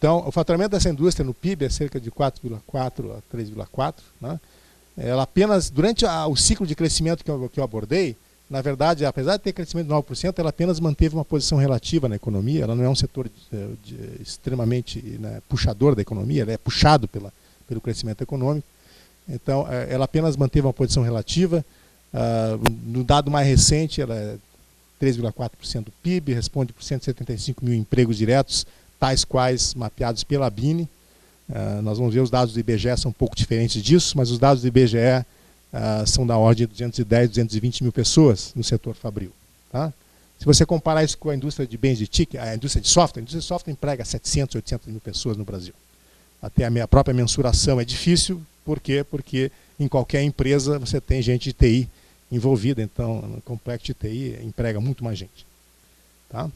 Então, o faturamento dessa indústria no PIB é cerca de 4,4 a 3,4. Né? Ela apenas, durante o ciclo de crescimento que eu abordei, na verdade, apesar de ter crescimento de 9%, ela apenas manteve uma posição relativa na economia. Ela não é um setor extremamente, né, puxador da economia, ela é puxado pelo crescimento econômico. Então, ela apenas manteve uma posição relativa. No dado mais recente, ela é 3,4% do PIB, responde por 175 mil empregos diretos, tais quais mapeados pela BINE. Nós vamos ver os dados do IBGE, são um pouco diferentes disso, mas os dados do IBGE são da ordem de 210, 220 mil pessoas no setor fabril. Tá? Se você comparar isso com a indústria de bens de TIC, a indústria de software emprega 700, 800 mil pessoas no Brasil. Até a minha própria mensuração é difícil. Por quê? Porque em qualquer empresa você tem gente de TI envolvida, então no complexo de TI emprega muito mais gente. Tá?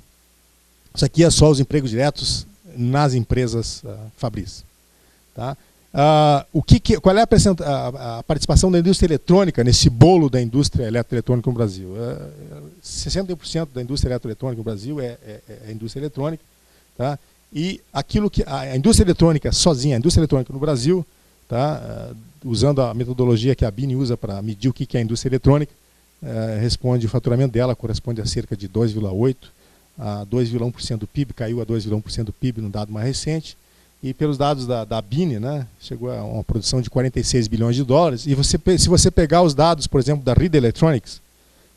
Isso aqui é só os empregos diretos nas empresas fabris. Tá? Qual é a participação da indústria eletrônica nesse bolo da indústria eletroeletrônica no Brasil? 60% da indústria eletroeletrônica no Brasil é a indústria eletrônica. Tá? E aquilo que a indústria eletrônica sozinha, a indústria eletrônica no Brasil, tá? Usando a metodologia que a BINE usa para medir o que é a indústria eletrônica, responde, o faturamento dela corresponde a cerca de 2,8% a 2,1% do PIB, caiu a 2,1% do PIB no dado mais recente. E pelos dados da BINE, né, chegou a uma produção de 46 bilhões de dólares. E se você pegar os dados, por exemplo, da Reed Electronics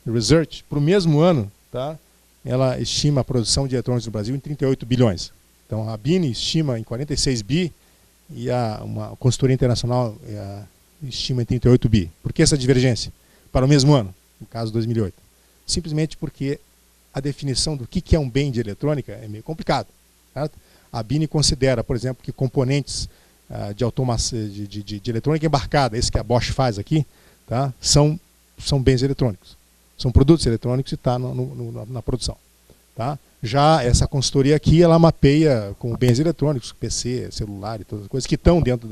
Research, para o mesmo ano, tá, ela estima a produção de eletrônicos no Brasil em 38 bilhões. Então a BINE estima em 46 bi e uma consultoria internacional estima em 38 bi. Por que essa divergência? Para o mesmo ano, no caso 2008. Simplesmente porque a definição do que é um bem de eletrônica é meio complicado. Certo? A BINE considera, por exemplo, que componentes de automação de eletrônica embarcada, esse que a Bosch faz aqui, tá, são bens eletrônicos. São produtos eletrônicos e está na produção. Tá? Já essa consultoria aqui, ela mapeia como bens eletrônicos, PC, celular e todas as coisas que estão dentro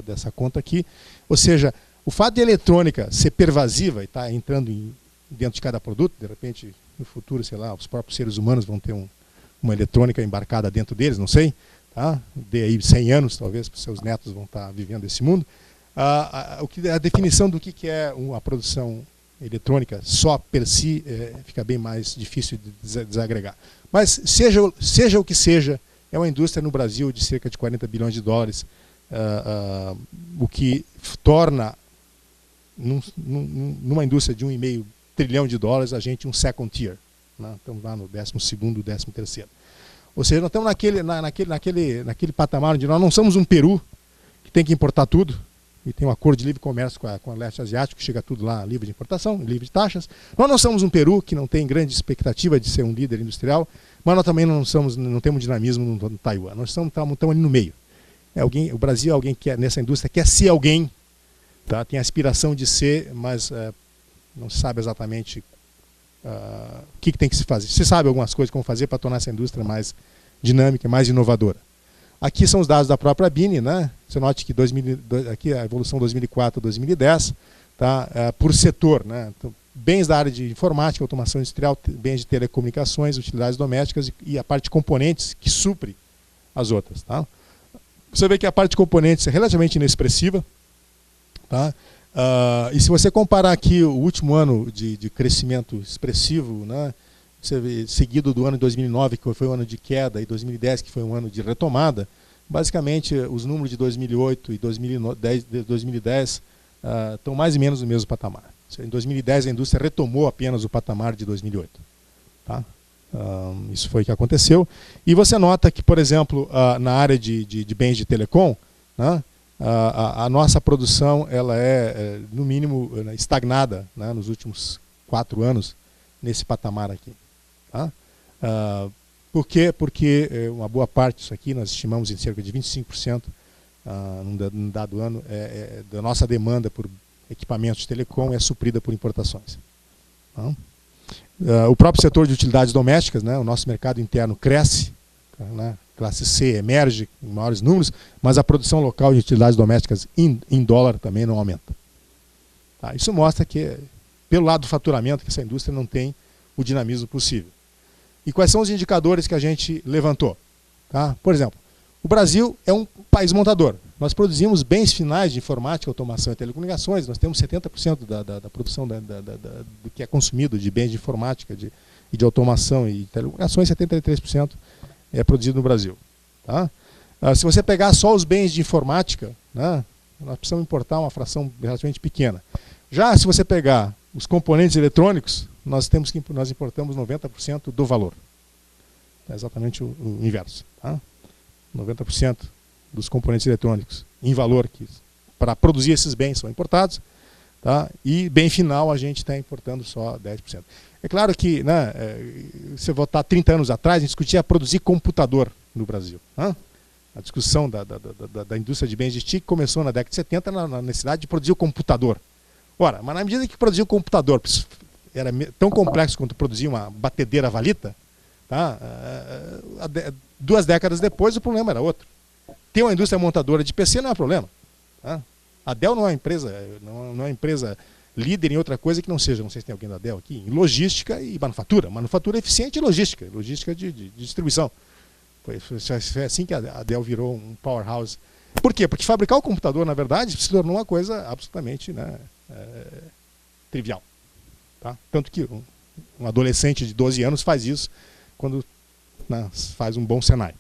dessa conta aqui. Ou seja, o fato de a eletrônica ser pervasiva e estar entrando dentro de cada produto, de repente, no futuro, sei lá, os próprios seres humanos vão ter uma eletrônica embarcada dentro deles, não sei. Tá? De aí 100 anos, talvez, seus netos vão estar vivendo esse mundo. A definição do que é uma produção eletrônica só per si fica bem mais difícil de desagregar. Mas seja o que seja, é uma indústria no Brasil de cerca de 40 bilhões de dólares, o que torna numa indústria de 1,5 trilhão de dólares a gente um second tier. Né? Estamos lá no 12º, 13º. Ou seja, nós estamos naquele patamar onde nós não somos um Peru que tem que importar tudo, e tem um acordo de livre comércio com a leste asiático, que chega tudo lá livre de importação, livre de taxas. Nós não somos um Peru que não tem grande expectativa de ser um líder industrial, mas nós também não temos dinamismo no Taiwan. Nós estamos ali no meio. O Brasil é alguém que nessa indústria quer ser alguém, tá? Tem a aspiração de ser, mas não se sabe exatamente o que tem que se fazer. Se sabe algumas coisas como fazer para tornar essa indústria mais dinâmica, mais inovadora. Aqui são os dados da própria BINE, né? Você note que aqui a evolução 2004 a 2010, tá? Por setor, né? Então, bens da área de informática, automação industrial, bens de telecomunicações, utilidades domésticas e a parte de componentes que supre as outras. Tá? Você vê que a parte de componentes é relativamente inexpressiva. Tá? E se você comparar aqui o último ano de crescimento expressivo, né? Você vê, seguido do ano de 2009, que foi um ano de queda, e 2010, que foi um ano de retomada, basicamente os números de 2008 e 2010 estão mais ou menos no mesmo patamar. Em 2010 a indústria retomou apenas o patamar de 2008. Tá? Isso foi o que aconteceu. E você nota que, por exemplo, na área de bens de telecom, né, a nossa produção ela no mínimo, estagnada, né, nos últimos 4 anos, nesse patamar aqui. Tá? Por quê? Porque uma boa parte disso aqui, nós estimamos em cerca de 25%, num dado ano, da nossa demanda por equipamentos de telecom é suprida por importações. Tá? O próprio setor de utilidades domésticas, né, o nosso mercado interno cresce, né, classe C emerge em maiores números, mas a produção local de utilidades domésticas em dólar também não aumenta. Tá? Isso mostra que, pelo lado do faturamento, que essa indústria não tem o dinamismo possível. E quais são os indicadores que a gente levantou? Tá? Por exemplo, O Brasil é um país montador. Nós produzimos bens finais de informática, automação e telecomunicações. Nós temos 70% da produção do que é consumido de bens de informática e de automação e telecomunicações, 73% é produzido no Brasil. Tá? Se você pegar só os bens de informática, né, nós precisamos importar uma fração relativamente pequena. Já se você pegar os componentes eletrônicos, nós importamos 90% do valor. É exatamente o inverso. Tá? 90% dos componentes eletrônicos em valor para produzir esses bens são importados, tá? E bem final a gente está importando só 10%. É claro que, né, se voltar 30 anos atrás, a gente discutia produzir computador no Brasil. Tá? A discussão da indústria de bens de TIC começou na década de 70 na necessidade de produzir o computador. Ora, mas na medida que produzir o computador era tão complexo quanto produzir uma batedeira valita, tá? 2 décadas depois o problema era outro. Ter uma indústria montadora de PC não é problema. Tá? A Dell não é uma empresa líder em outra coisa que não seja, não sei se tem alguém da Dell aqui, em logística e manufatura. Manufatura eficiente e logística de distribuição. Foi assim que a Dell virou um powerhouse. Por quê? Porque fabricar o computador, na verdade, se tornou uma coisa absolutamente, né, trivial. Tá? Tanto que um adolescente de 12 anos faz isso quando, né, faz um bom Senai.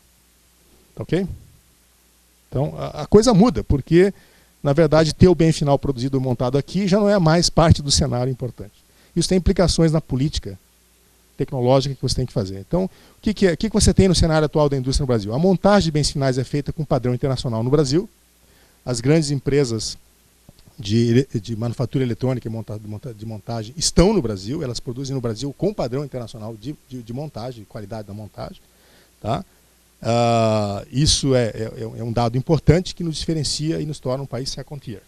Tá ok? Então, a coisa muda, porque, na verdade, ter o bem final produzido e montado aqui já não é mais parte do cenário importante. Isso tem implicações na política tecnológica que você tem que fazer. Então, o que você tem no cenário atual da indústria no Brasil? A montagem de bens finais é feita com padrão internacional no Brasil. As grandes empresas de manufatura eletrônica e de montagem estão no Brasil. Elas produzem no Brasil com padrão internacional de montagem, qualidade da montagem. Tá? Isso é um dado importante que nos diferencia e nos torna um país second tier.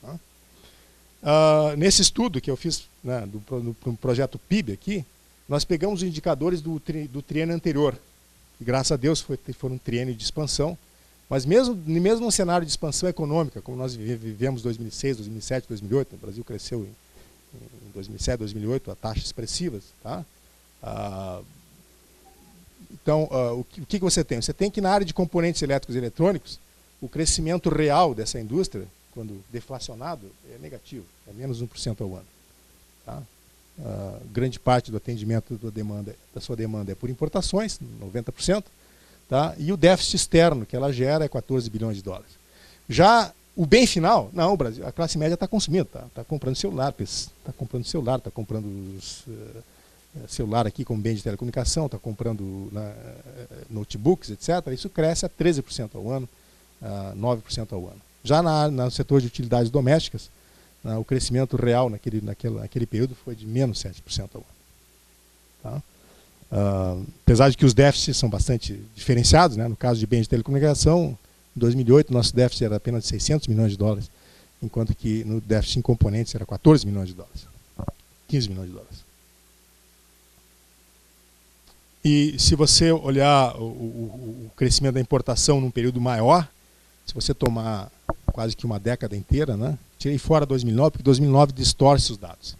Tá? Nesse estudo que eu fiz, né, do projeto PIB aqui, nós pegamos os indicadores do triênio anterior, que graças a Deus foi um triênio de expansão, mas mesmo no cenário de expansão econômica, como nós vivemos em 2006, 2007, 2008, o Brasil cresceu em 2007, 2008 a taxas expressivas. Tá? Então, o que você tem? Você tem que na área de componentes elétricos e eletrônicos, o crescimento real dessa indústria, quando deflacionado, é negativo, é menos 1% ao ano. Tá? Grande parte do atendimento da sua demanda é por importações, 90%, tá? E o déficit externo que ela gera é 14 bilhões de dólares. Já o bem final, não, o Brasil, a classe média está consumindo, está comprando celular, está comprando celular aqui como bem de telecomunicação, está comprando notebooks, etc. Isso cresce a 13% ao ano, 9% ao ano. Já no setor de utilidades domésticas, o crescimento real naquele período foi de menos 7% ao ano. Tá? Apesar de que os déficits são bastante diferenciados, né? No caso de bens de telecomunicação, em 2008 nosso déficit era apenas de 600 milhões de dólares, enquanto que no déficit em componentes era 14 milhões de dólares, 15 milhões de dólares. E se você olhar o crescimento da importação num período maior, se você tomar quase que uma década inteira, né? Tirei fora 2009, porque 2009 distorce os dados.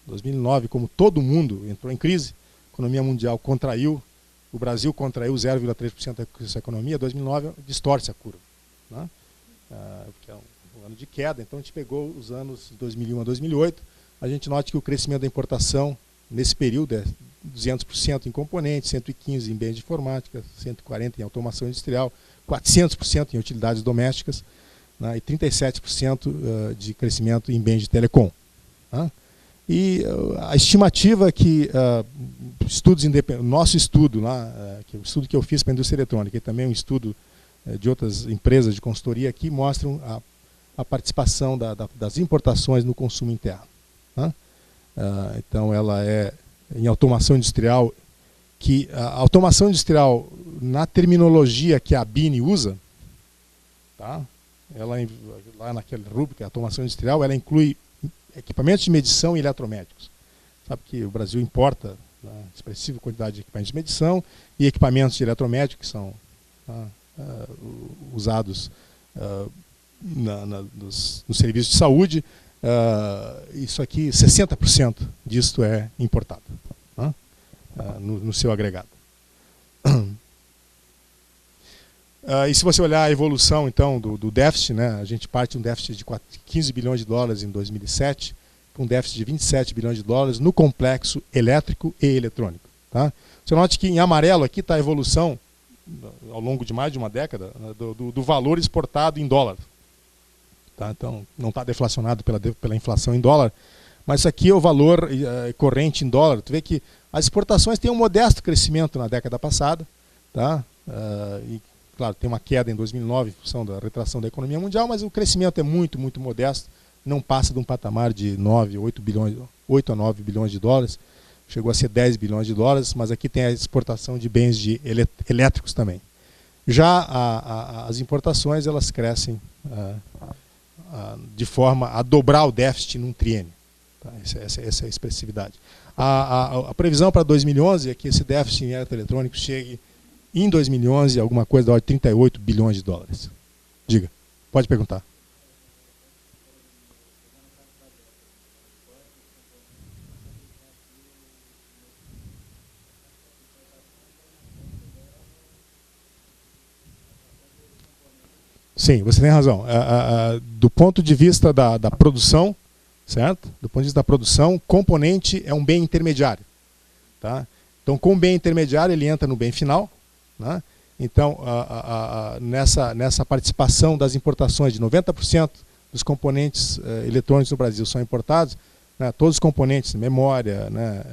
2009, como todo mundo entrou em crise, a economia mundial contraiu, o Brasil contraiu 0,3% da sua economia, 2009 distorce a curva. Né? Porque é um ano de queda, então a gente pegou os anos 2001 a 2008, a gente nota que o crescimento da importação nesse período é 200% em componentes, 115% em bens de informática, 140% em automação industrial, 400% em utilidades domésticas, né, e 37% de crescimento em bens de telecom. Né? E a estimativa é que estudos independentes, nosso estudo lá, o estudo que eu fiz para a indústria eletrônica e também um estudo de outras empresas de consultoria aqui, mostram a participação das importações no consumo interno. Né? Então ela é em automação industrial, que a automação industrial, na terminologia que a BINI usa, tá? Ela, lá naquele rúbrica, a automação industrial, ela inclui equipamentos de medição e eletromédicos. Sabe que o Brasil importa expressiva quantidade de equipamentos de medição e equipamentos de eletromédicos que são usados nos serviços de saúde. Isso aqui, 60% disto é importado, no seu agregado. E se você olhar a evolução então do déficit, né, a gente parte de um déficit de 15 bilhões de dólares em 2007 para um déficit de 27 bilhões de dólares no complexo elétrico e eletrônico. Tá? Você note que em amarelo aqui está a evolução ao longo de mais de uma década, né, do valor exportado em dólar. Tá? Então não está deflacionado pela inflação em dólar, mas isso aqui é o valor corrente em dólar. Tu vê que as exportações têm um modesto crescimento na década passada, tá? E claro, tem uma queda em 2009 em função da retração da economia mundial, mas o crescimento é muito, muito modesto, não passa de um patamar de 8 a 9 bilhões de dólares, chegou a ser 10 bilhões de dólares, mas aqui tem a exportação de bens elétricos também. Já as importações, elas crescem de forma a dobrar o déficit num triênio. Tá? Essa é a expressividade. A previsão para 2011 é que esse déficit em eletroeletrônicos chegue em 2011 alguma coisa da ordem de 38 bilhões de dólares. Diga, pode perguntar. Sim, você tem razão. Do ponto de vista da produção, certo? Do ponto de vista da produção, componente é um bem intermediário. Tá? Então, com o bem intermediário, ele entra no bem final. Né? Então, nessa participação das importações, de 90% dos componentes eletrônicos no Brasil são importados, né? Todos os componentes, memória, né?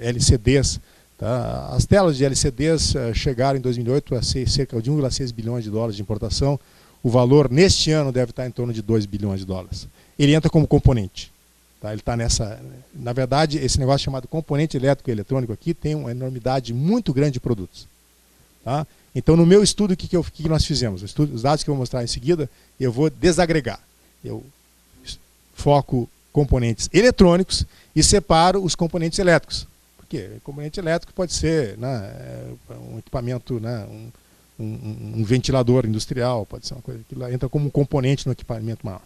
LCDs. Tá? As telas de LCDs chegaram em 2008 a ser cerca de 1,6 bilhões de dólares de importação. O valor neste ano deve estar em torno de 2 bilhões de dólares. Ele entra como componente. Tá? Ele está nessa. Na verdade, esse negócio chamado componente elétrico e eletrônico aqui tem uma enormidade muito grande de produtos. Tá? Então, no meu estudo, o que nós fizemos? Os dados que eu vou mostrar em seguida, eu vou desagregar. Eu foco componentes eletrônicos e separo os componentes elétricos. Por quê? O componente elétrico pode ser, né, um equipamento, né, um ventilador industrial, pode ser uma coisa que entra como um componente no equipamento maior.